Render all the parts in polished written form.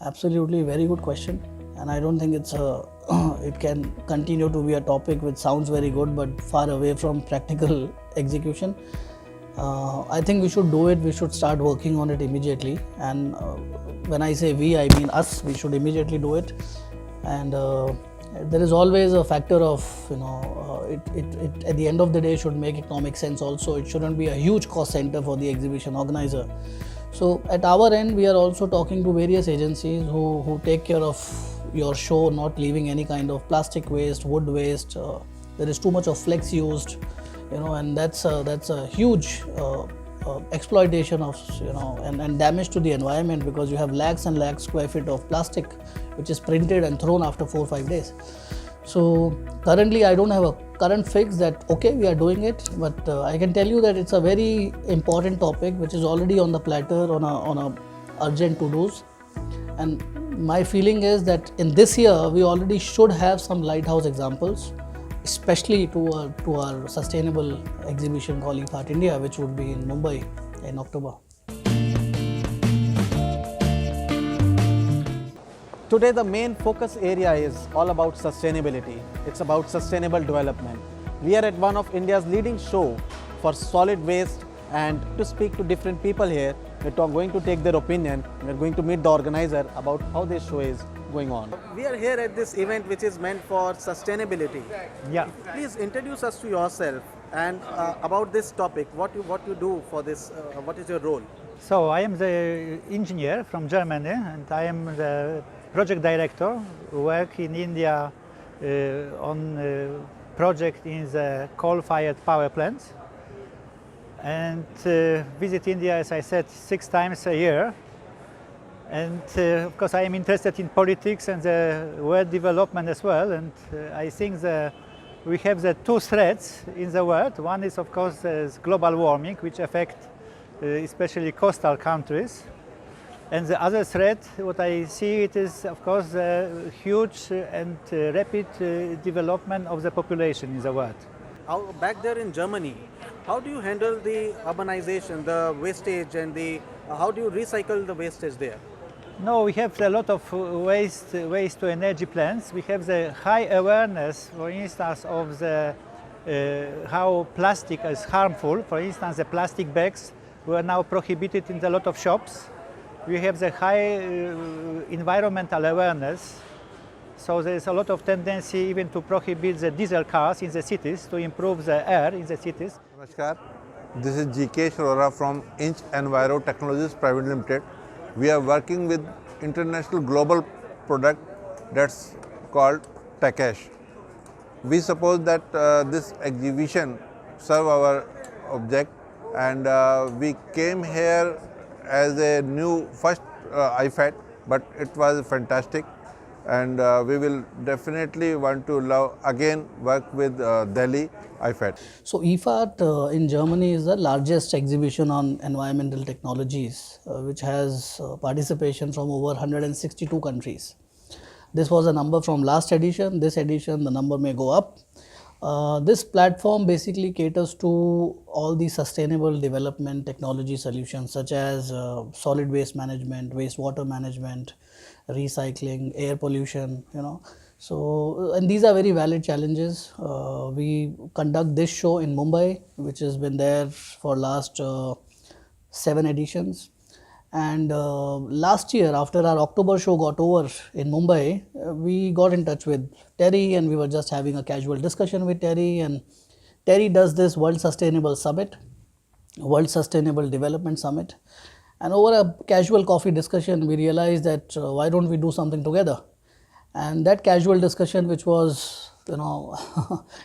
Absolutely, very good question, and I don't think it can continue to be a topic which sounds very good but far away from practical execution. I think we should do it. We should start working on it immediately. And when I say we, I mean us. We should immediately do it. And there is always a factor of it at the end of the day should make economic sense. Also, it shouldn't be a huge cost center for the exhibition organizer. So at our end, we are also talking to various agencies who take care of your show, not leaving any kind of plastic waste, wood waste. There is too much of flex used, and that's a huge exploitation of and damage to the environment, because you have lakhs and lakhs square feet of plastic which is printed and thrown after 4 or 5 days. So currently I don't have a current fix that okay we are doing it, but I can tell you that it's a very important topic which is already on the platter on a urgent to dos. And my feeling is that in this year we already should have some lighthouse examples, especially to our sustainable exhibition called IFAT India, which would be in Mumbai in October. Today the main focus area is all about sustainability. It's about sustainable development. We are at one of India's leading show for solid waste, and to speak to different people here, we're going to take their opinion. We're going to meet the organizer about how this show is going on. We are here at this event which is meant for sustainability. Yeah. Please introduce us to yourself and about this topic, what you do for this, what is your role? So I am the engineer from Germany, and I am the project director, work in India on project in the coal-fired power plants, and visit India, as I said, 6 times a year. And of course I am interested in politics and the world development as well, and I think we have the 2 threats in the world. One is of course global warming, which affects especially coastal countries. And the other threat, what I see, it is of course the huge and rapid development of the population in the world. Back there in Germany, how do you handle the urbanization, the wastage, and how do you recycle the wastage there? No, we have a lot of waste to energy plants. We have the high awareness, for instance, of the how plastic is harmful. For instance, the plastic bags were now prohibited in a lot of shops. We have the high environmental awareness, so there is a lot of tendency even to prohibit the diesel cars in the cities to improve the air in the cities. Namaskar, this is GK Shrora from Inch Enviro Technologies Private Limited. We are working with international global product that's called Takash. We suppose that this exhibition serve our object, and we came here as a new first IFAT, but it was fantastic, and we will definitely want to again work with Delhi IFAT. So IFAT in Germany is the largest exhibition on environmental technologies, which has participation from over 162 countries. This was a number from last edition. This edition the number may go up. This platform basically caters to all the sustainable development technology solutions such as solid waste management, wastewater management, recycling, air pollution, So, and these are very valid challenges. We conduct this show in Mumbai, which has been there for last 7 editions. And last year, after our October show got over in Mumbai, we got in touch with Terry, and we were just having a casual discussion with Terry. And Terry does this World Sustainable Summit, World Sustainable Development Summit. And over a casual coffee discussion, we realized that why don't we do something together? And that casual discussion, which was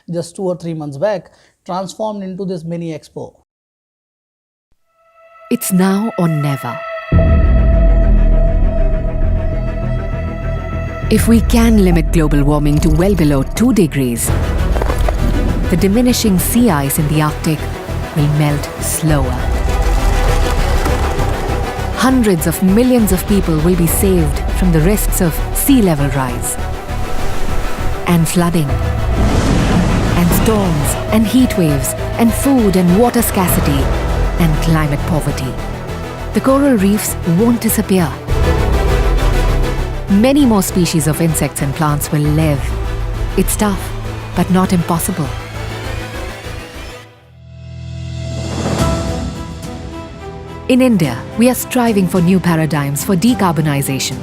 just 2 or 3 months back, transformed into this mini expo. It's now or never. If we can limit global warming to well below 2 degrees, the diminishing sea ice in the Arctic will melt slower. Hundreds of millions of people will be saved from the risks of sea level rise, and flooding, and storms, and heat waves, and food and water scarcity, and climate poverty. The coral reefs won't disappear. many more species of insects and plants will live. It's tough, but not impossible. In India, we are striving for new paradigms for decarbonization,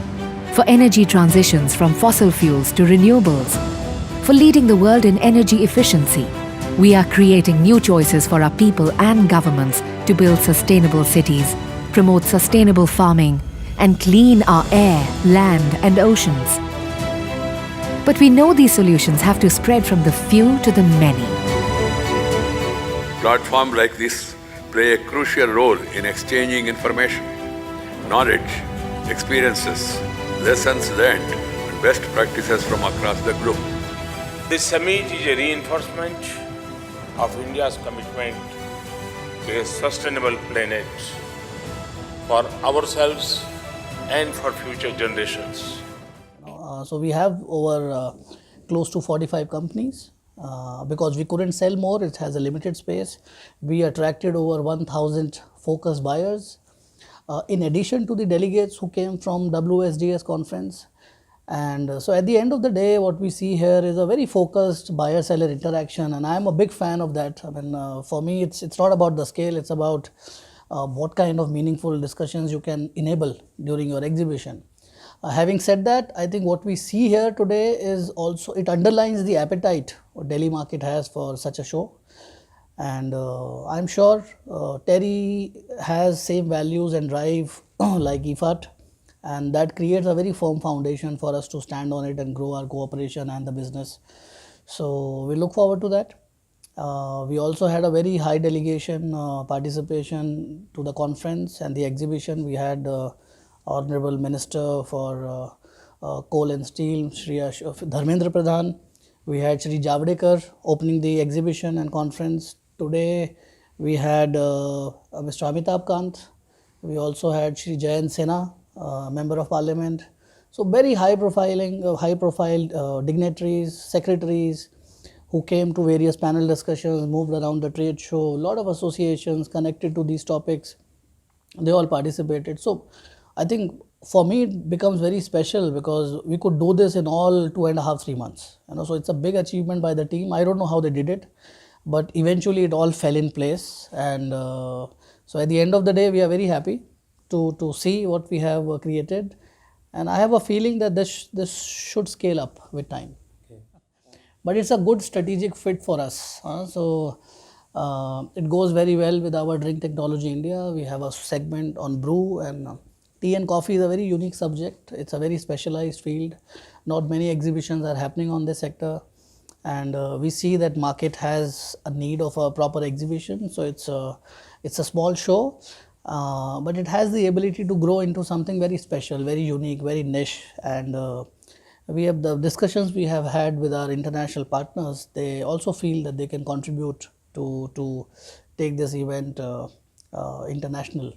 for energy transitions from fossil fuels to renewables, for leading the world in energy efficiency. We are creating new choices for our people and governments to build sustainable cities, promote sustainable farming, and clean our air, land, and oceans. But we know these solutions have to spread from the few to the many. Platforms like this play a crucial role in exchanging information, knowledge, experiences, lessons learned, and best practices from across the globe. This summit is a reinforcement of India's commitment to a sustainable planet for ourselves and for future generations. So we have over close to 45 companies. Because we couldn't sell more, it has a limited space. We attracted over 1,000 focused buyers. In addition to the delegates who came from WSDS conference. And so at the end of the day, what we see here is a very focused buyer-seller interaction, and I'm a big fan of that. I mean, for me, it's not about the scale, it's about what kind of meaningful discussions you can enable during your exhibition. Having said that, I think what we see here today is also, it underlines the appetite what Delhi market has for such a show. And I'm sure Terry has same values and drive like IFAT, and that creates a very firm foundation for us to stand on it and grow our cooperation and the business. So we look forward to that. We also had a very high delegation participation to the conference and the exhibition. We had Honorable Minister for Coal and Steel, Shri Dharmendra Pradhan. We had Shri Javadekar opening the exhibition and conference. Today we had Mr. Amitabh Kant. We also had Shri Jayant Sinha, Member of Parliament. So very high profile dignitaries, secretaries who came to various panel discussions, moved around the trade show. A lot of associations connected to these topics, they all participated. So I think for me it becomes very special because we could do this in all 2.5-3 months. So it's a big achievement by the team. I don't know how they did it, but eventually it all fell in place. And so at the end of the day, we are very happy to see what we have created. And I have a feeling that this should scale up with time. But it's a good strategic fit for us. So it goes very well with our Drink Technology India. We have a segment on brew, and tea and coffee is a very unique subject. It's a very specialized field. Not many exhibitions are happening on this sector. And we see that market has a need of a proper exhibition. So it's a small show, but it has the ability to grow into something very special, very unique, very niche. And we have the discussions we have had with our international partners. They also feel that they can contribute to take this event international.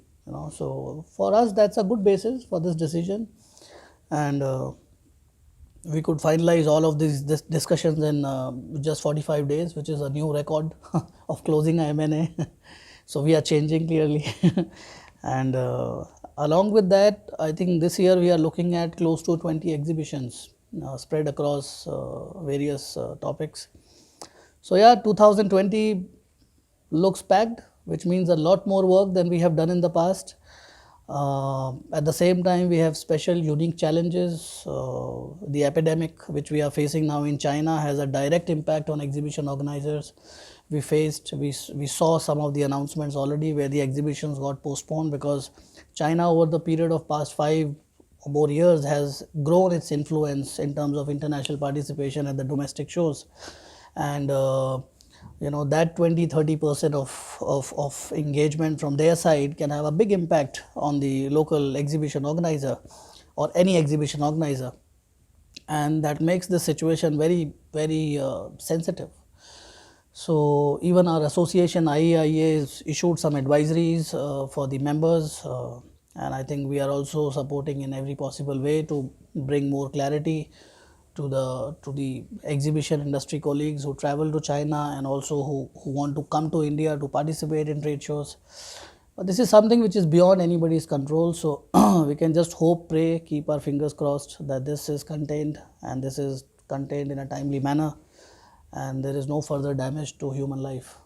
So for us, that's a good basis for this decision. And we could finalize all of these discussions in just 45 days, which is a new record of closing a M&A. So we are changing clearly. And along with that, I think this year we are looking at close to 20 exhibitions spread across various topics. So yeah, 2020 looks packed, which means a lot more work than we have done in the past. At the same time, we have special unique challenges. The epidemic which we are facing now in China has a direct impact on exhibition organizers. We saw some of the announcements already where the exhibitions got postponed because China over the period of past 5 or more years has grown its influence in terms of international participation at the domestic shows. And that 20-30% of engagement from their side can have a big impact on the local exhibition organizer or any exhibition organizer, and that makes the situation very, very sensitive. So even our association IEIA has issued some advisories for the members, and I think we are also supporting in every possible way to bring more clarity to the exhibition industry colleagues who travel to China and also who want to come to India to participate in trade shows. But this is something which is beyond anybody's control. So we can just hope, pray, keep our fingers crossed that this is contained, and this is contained in a timely manner, and there is no further damage to human life.